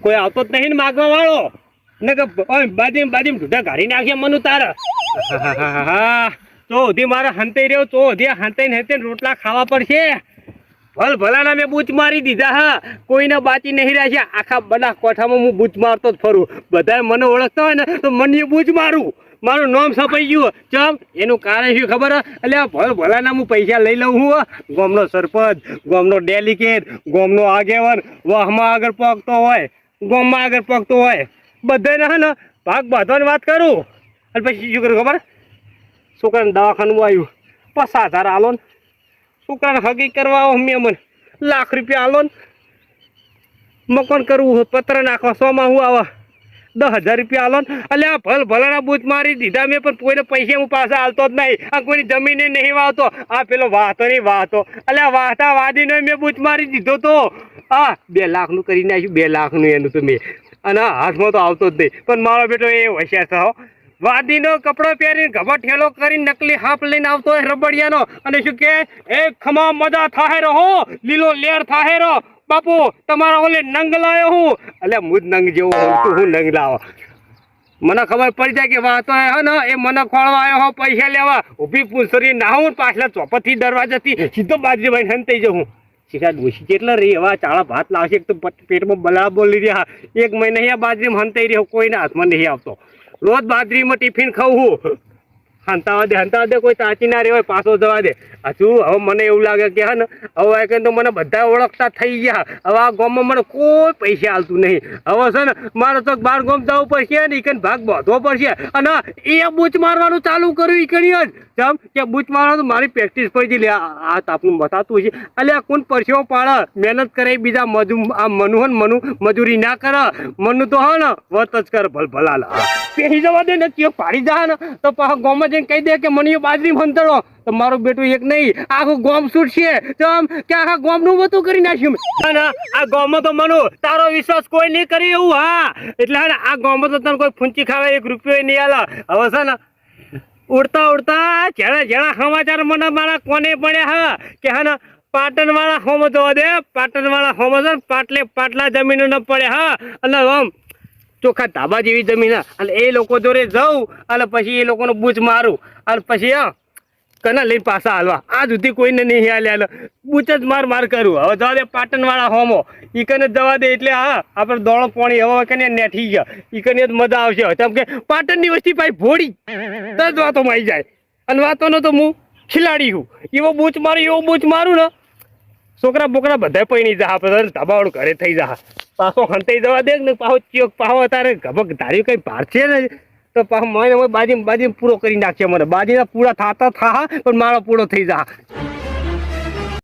કોઈ આવતો જ નહીં ને માગવા વાળો ને કે બાજી ઢૂઢા ગાડી નાખ્યા મનુ તારા તો સુધી મારે હંતાઈ રહ્યો તો સુધી હંતાઈ રોટલા ખાવા પડશે ભલાના મેં બૂચ મારી દીધા હા કોઈને બાચી નહીં રહ્યા આખા બધા કોઠામાં હું બૂચ મારતો જ ફરું બધા મને ઓળખતા હોય ને તો મને બૂચ મારું મારું નામ છપાઈ ગયું ચમ એનું કારણ શું ખબર એટલે ભલાના હું પૈસા લઈ લઉં હું ગામનો સરપંચ ગામનો ડેલિકેટ ગામનો આગેવાન વાહમાં આગળ પગતો હોય ગામમાં આગળ પગતો હોય બધાને હે ને ભાગ બાંધવાની વાત કરું અને પછી શું કરું ખબર છોકરાને દવાખાનું આવ્યું 50,000 આલો ને છોકરાને હગી કરવા આવો મેં મને લાખ રૂપિયા આલો ને મકાન કરવું પત્ર નાખવા 100 માં હું આવા 10,000 રૂપિયા આલો ને એટલે ભલાના બૂચ મારી દીધા મેં પણ કોઈને પૈસા હું પાછા હાલતો જ નહીં આ કોઈની જમીને નહીં વાવતો આ પેલો વાહતો નહીં વાહતો એટલે વાહતા વાદીને મેં બૂચ મારી દીધો તો 2 લાખનું કરી નાખ્યું 2 લાખનું એનું તો મેં અને હાથમાં તો આવતો જ નહીં પણ મારો બેટો એ હોશિયાર થયો વાદીનો કપડો પહેરીને ગભા ઠેલો કરીને નકલી હાફ લઈને આવતો હોય રબડિયાનો અને શું કે એ ખમા મજા થાહે રહો લીલો લેર થાહે રહો બાપુ તમારા ઓલે નંગ લાયો હું એટલે મુજ નંગ જેવો તું હું નંગ લાવો મને ખબર પડી જાય કે વાતો હે ને એ મને ખોળવા આવ્યો હો પૈસા લેવા ઊભી પૂંછરી નાહું પાછલા ચોપથી દરવાજાથી સીધો બાજરી ભાઈ હંતાઈ જવું શીખા ડોસી કેટલા રહી એવા ચાળા ભાત લાવશે એક તો પેટમાં બલા બોલી રહ્યા 1 મહિને આ બાજરીમાં હંતાઈ રહ્યો કોઈને હાથમાં નહીં આવતો રોજ બાજરીમાં ટિફિન ખાવું હંતાવા દે કોઈ તાચી ના રહેવાય પાછો જવા દે હજુ હવે મને એવું લાગે કે હા ને હવે કે તો મને બધા ઓળખતા થઈ ગયા હવે આ ગામમાં મને કોઈ પૈસા હાલતું નહીં હવે છે ને મારે તો 12 ગામ જવું પડશે ને ઈકન ભાગ બાંધવો પડશે અને એ બૂચ મારવાનું ચાલુ કર્યું ઈકની જ જેમ કે બૂચ મારવાનું મારી પ્રેક્ટિસ પડી લે આ તાપનું બતાતું છે એટલે આ કોણ પરસેવો પાડે મહેનત કરે બીજા મનુ મજૂરી ના કરે મનુ તો હા ને વત જ કરે ભલાલા પેહી જવા દે ને કયો પાડી જા ને તો પાછા ગામમાં જઈને કહી દે કે મને બાજરી મંતળો તો મારું બેટું એક નહીં આખું ગામ છૂટશે તમ કે આખા ગામનું બધું કરી નાખ્યું આ ગામમાં તો મનુ તારો વિશ્વાસ કોઈ નહીં કરી એવું હા એટલે આ ગામમાં તો તને કોઈ ફૂંચી ખાવા 1 રૂપિયો નહીં આલે હવે છે ને ઉડતા જેણા સમાચાર મને મારા કોને પડ્યા હા કે હા ને પાટણ વાળા હોમ જોવા દે પાટણ વાળા હોમ છે પાટલા જમીનો ન પડે હા અને આમ ચોખ્ખા ધાબા જેવી જમીન અને એ લોકો જોડે જવું અને પછી એ લોકોનો બૂચ મારું અને પછી કના લઈને પાછા હાલવા આ સુધી કોઈને નહીં હાલ્યા બૂચ જ માર કરું હવે જવા દે પાટણ વાળા હોમો ઈ કને જવા દે એટલે હા આપણે દોડો પાણી હવે કને નેઠી ગયા ઈ કને જ મજા આવશે કેમ કે પાટણની વસ્તી ભાઈ ભોળી દસ વાતો માં આવી જાય અને વાતોનો તો હું ખિલાડી હું એવો બૂચ મારું ને છોકરા બોકરા બધા પૈણી જા આપણે ધાબાવાળું ઘરે થઈ જા પાછો હંતાઈ જવા દે ને પાછો અત્યારે ગભક ધાર્યું કઈ ભાર છે ને તો પાછો મને બાજી પૂરો કરી નાખશે મને બાજીના પૂરા થતા પણ મારો પૂરો થઈ જા